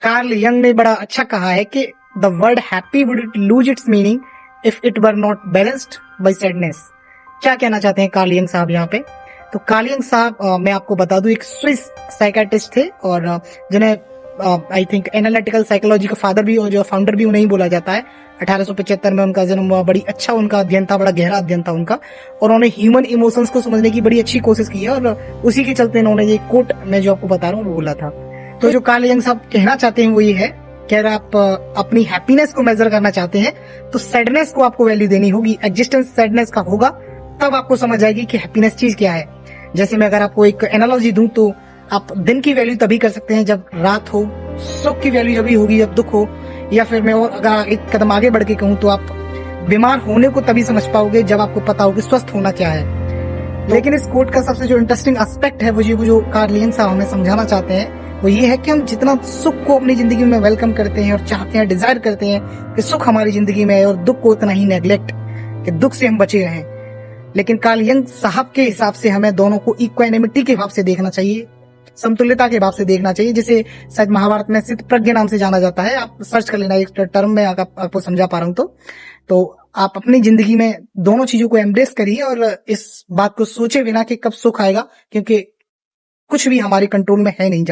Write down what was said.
Karl young ने बड़ा अच्छा कहा है कि the word happy would lose its meaning if it were not balanced bye sadness. क्या कहना चाहते हैं कार्ल यंग साहब यहाँ पे? तो कार्ल यंग साहब मैं आपको बता दूं एक स्विस साइकेट्रिस्ट थे और जिन्हें आई थिंक एनालिटिकल साइकोलॉजी का फादर भी और जो फाउंडर भी उन्हें ही बोला जाता है। 1875 में उनका जन्म हुआ। बड़ी अच्छा उनका अध्ययन था, बड़ा गहरा अध्ययन था उनका, और उन्होंने ह्यूमन इमोशंस को समझने की बड़ी अच्छी कोशिश की है और उसी के चलते इन्होंने ये कोट मैं जो आपको बता रहा हूँ वो बोला था। तो जो कार्ल यंग साहब कहना चाहते हैं वो ये है कि अगर आप अपनी हैप्पीनेस को मेजर करना चाहते हैं तो सैडनेस को आपको वैल्यू देनी होगी। एग्जिस्टेंस सैडनेस का होगा तब आपको समझ आएगी कि हैप्पीनेस चीज क्या है। जैसे मैं अगर आपको एक एनालॉजी दूं तो आप दिन की वैल्यू तभी कर सकते हैं जब रात हो, सुख की वैल्यू जब होगी जब दुख हो, या फिर मैं और अगर एक कदम आगे बढ़ के कहूँ तो आप बीमार होने को तभी समझ पाओगे जब आपको पता हो कि स्वस्थ होना क्या है। लेकिन इस कोट का सबसे जो इंटरेस्टिंग एस्पेक्ट है वो जो कार्ल यंग साहब हमें समझाना चाहते हैं वो ये है कि हम जितना सुख को अपनी जिंदगी में वेलकम करते हैं और चाहते हैं, डिजायर करते हैं कि सुख हमारी जिंदगी में है, और दुख को उतना ही नेग्लेक्ट कि दुख से हम बचे रहें। लेकिन कार्ल यंग साहब के हिसाब से हमें दोनों को इक्वानिमिटी के भाव से देखना चाहिए, समतुल्यता के भाव से देखना चाहिए, जिसे शायद महाभारत में स्थित प्रज्ञ नाम से जाना जाता है। आप सर्च कर लेना एक टर्म में, आपको समझा पा रहा हूं तो आप अपनी जिंदगी में दोनों चीजों को एम्ब्रेस करिए और इस बात को सोचे बिना कि कब सुख आएगा, क्योंकि कुछ भी हमारे कंट्रोल में है नहीं।